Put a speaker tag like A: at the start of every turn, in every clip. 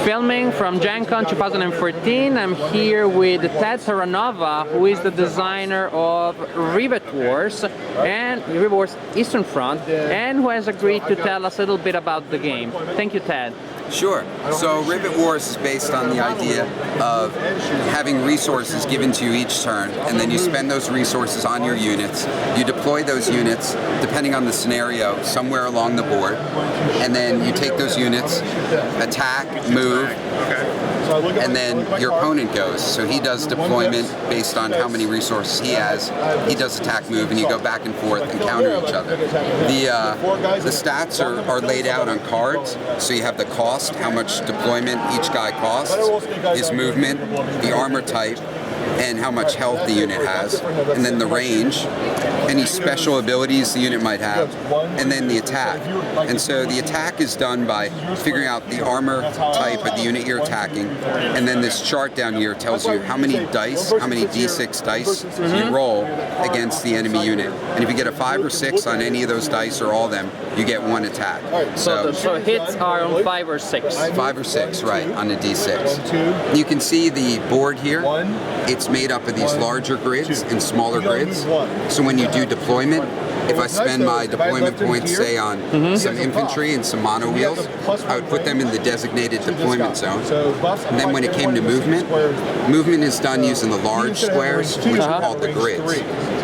A: Filming from Gen Con 2014. I'm here with Ted Terranova, who is the designer of Rivet Wars and Rivet Wars Eastern Front, and who has agreed to tell us a little bit about the game. Thank you, Ted.
B: Sure. So Rivet Wars is based on the idea of having resources given to you each turn, and then you spend those resources on your units. You deploy those units, depending on the scenario, somewhere along the board, and then you take those units, attack, move, and then your opponent goes. So he does deployment based on how many resources he has. He does attack, move, and you go back and forth and counter each other. The stats are laid out on cards, so you have the cost, how much deployment each guy costs, his movement, the armor type, and how much health the unit has, and then the range, any special abilities the unit might have, and then the attack. And so the attack is done by figuring out the armor type of the unit you're attacking, and then this chart down here tells you how many dice, how many d6 dice you roll against the enemy unit. And if you get a 5 or 6 on any of those dice or all of them, you get one attack.
A: So hits are on 5 or 6?
B: 5 or 6, right, on a d6. You can see the board here. It's made up of these larger grids and smaller grids. So when you do deployment, if I spend my deployment points, say, on some infantry and some mono wheels, I would put them in the designated deployment zone. And then when it came to movement, movement is done using the large squares, which are called the grids.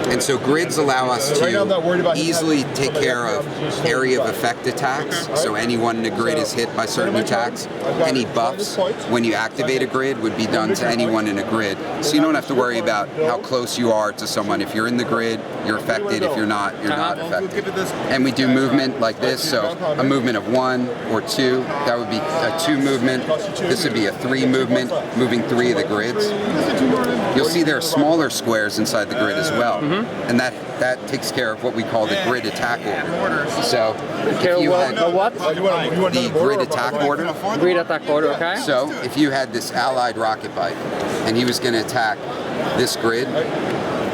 B: And so grids allow us to easily take care of area of effect attacks. So anyone in a grid is hit by certain attacks. Any buffs, when you activate a grid, would be done to anyone in a grid. So you don't have to worry about how close you are to someone. If you're in the grid, you're affected. If you're not, you're not affected. And we do movement like this. So a movement of 1 or 2, that would be a 2 movement. This would be a 3 movement, moving 3 of the grids. You'll see there are smaller squares inside the grid as well. And that takes care of what we call the grid attack order. So if you had the grid attack order.
A: Grid attack order, okay.
B: So if you had this allied rocket bike and he was going to attack this grid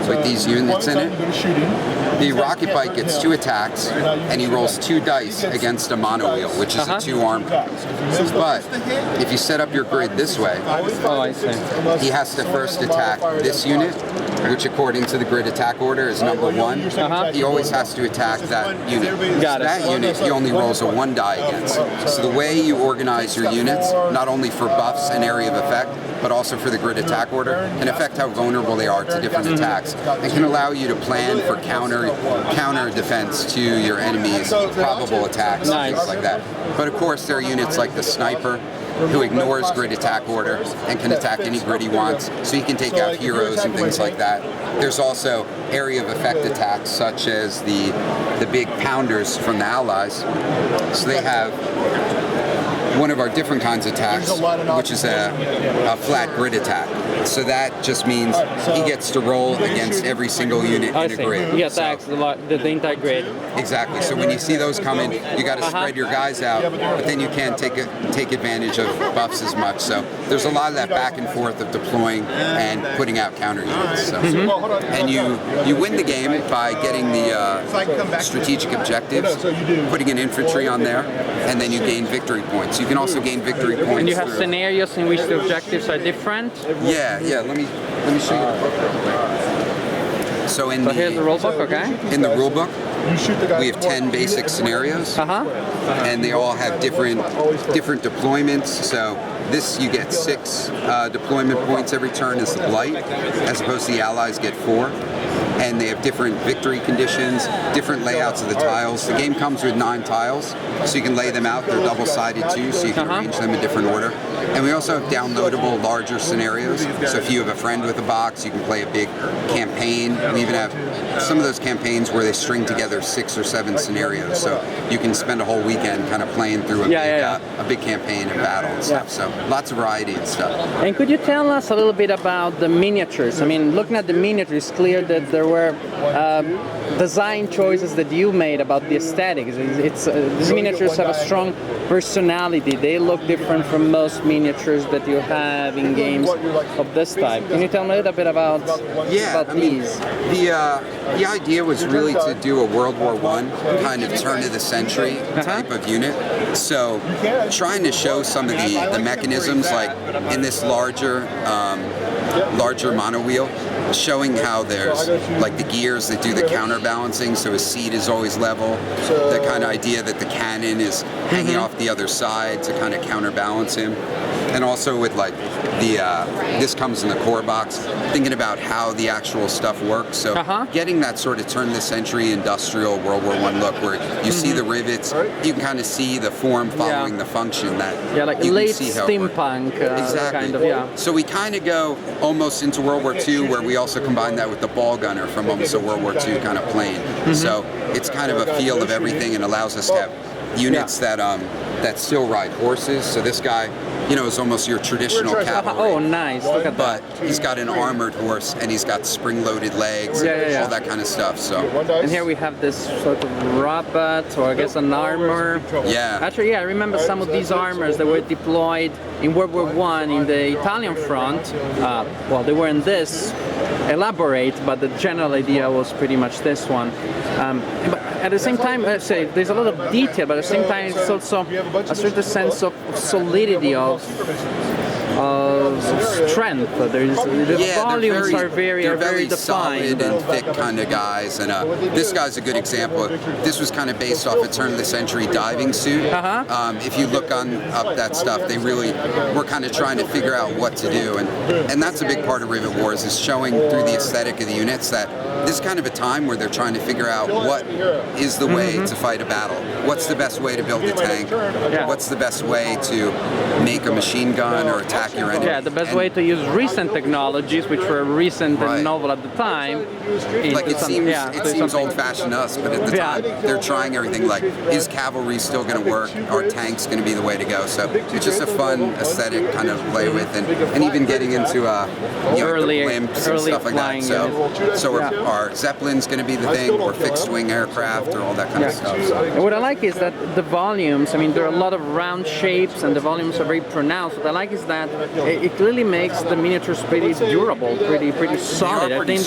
B: with these units in it, the rocket bike gets 2 attacks and he rolls 2 dice against a mono wheel, which is a 2 armor. But if you set up your grid this way, he has to first attack this unit, which according to the grid attack order is number 1. He always has to attack that unit. That unit he only rolls a 1 die against. So the way you organize your units, not only for buffs and area of effect, but also for the grid attack order, can affect how vulnerable they are to different attacks, and can allow you to plan for counter defense to your enemy's probable attacks and things like that. But of course there are units like the sniper, who ignores grid attack order and can attack any grid he wants, so he can take out heroes and things like that. There's also area of effect attacks, such as the big pounders from the Allies. So they have one of our different kinds of attacks, which is a flat grid attack. So that just means he gets to roll against every single unit in a grid.
A: He attacks the entire grid.
B: Exactly. So when you see those coming, you got to spread your guys out, but then you can't take advantage of buffs as much. So there's a lot of that back and forth of deploying and putting out counter units. So. And you win the game by getting the strategic objectives, putting an infantry on there, and then you gain victory points. You can also gain victory points.
A: And you have scenarios in which the objectives are different?
B: Yeah. Let me show you the book real quick. So
A: here's the rulebook, okay?
B: In the rulebook, we have 10 basic scenarios, and they all have different deployments. So this, you get 6 deployment points every turn as the Blight, as opposed to the Allies get 4. And they have different victory conditions, different layouts of the tiles. The game comes with 9 tiles, so you can lay them out. They're double-sided too, so you can arrange them in different order. And we also have downloadable, larger scenarios. So if you have a friend with a box, you can play a big campaign. We even have some of those campaigns where they string together 6 or 7 scenarios. So you can spend a whole weekend kind of playing through a big campaign and battle and stuff. So lots of variety and stuff.
A: And could you tell us a little bit about the miniatures? I mean, looking at the miniatures, it's clear that there were design choices that you made about the aesthetics. These miniatures have a strong personality. They look different from most miniatures that you have in games of this type. Can you tell me a little bit about these?
B: The idea was really to do a World War I kind of turn of the century type of unit. So trying to show some of the mechanisms, like in this larger mono wheel, showing how there's like the gears that do the counterbalancing, so his seat is always level. The kind of idea that the cannon is hanging off the other side to kind of counterbalance him. And also with like this comes in the core box, thinking about how the actual stuff works. So getting that sort of turn of the century industrial World War I look, where you see the rivets, you can kind of see the form following the function that
A: like
B: you
A: late
B: can see how it works.
A: steampunk
B: Exactly.
A: kind of,
B: So we kind of go almost into World War II, where we also combine that with the ball gunner from almost a World War II kind of plane. So it's kind of a feel of everything, and allows us to have units that still ride horses. So this guy, you know, is almost your traditional cavalry.
A: Oh, nice. Look at
B: But
A: that.
B: he's got an armored horse, and he's got spring-loaded legs, all that kind of stuff. So.
A: And here we have this sort of robot, or I guess an armor.
B: Yeah.
A: Actually, I remember some of these armors that were deployed in World War I in the Italian front. Well, they weren't this elaborate, but the general idea was pretty much this one. But at the same time, I say there's a lot of detail, but at the same time, it's also a certain sense of solidity, of strength. The volumes are very
B: very
A: defined.
B: solid and thick kind of guys. And this guy's a good example. This was kind of based off a turn of the century diving suit. If you look up that stuff, they really were kind of trying to figure out what to do. And that's a big part of Rivet Wars, is showing through the aesthetic of the units that this is kind of a time where they're trying to figure out what is the way to fight a battle. What's the best way to build a tank? What's the best way to make a machine gun or attack your enemy?
A: Yeah, the best way to use recent technologies, which were recent and novel at the time.
B: Like it seems old-fashioned to us, but at the time they're trying everything. Like, is cavalry still going to work? Are tanks going to be the way to go? So it's just a fun aesthetic kind of play with, and even getting into the blimps and stuff like that. So our Zeppelin's going to be the thing, or fixed-wing aircraft, or all that kind of stuff. So.
A: And what I like is that the volumes, I mean, there are a lot of round shapes and the volumes are very pronounced. What I like is that it clearly makes the miniatures pretty durable, pretty solid. I think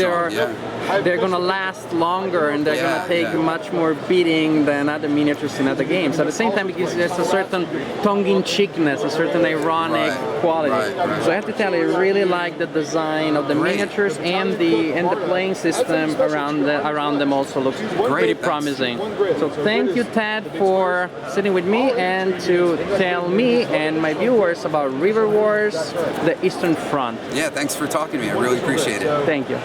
A: they're going to last longer, and they're going to take much more beating than other miniatures in other games. At the same time, because there's a certain tongue-in-cheekness, a certain ironic quality. So I have to tell you, I really like the design of the miniatures, and the playing system around them also looks pretty promising. So thank you, Ted, for sitting with me and to tell me and my viewers about Rivet Wars, the Eastern Front.
B: Yeah, thanks for talking to me. I really appreciate it.
A: Thank you.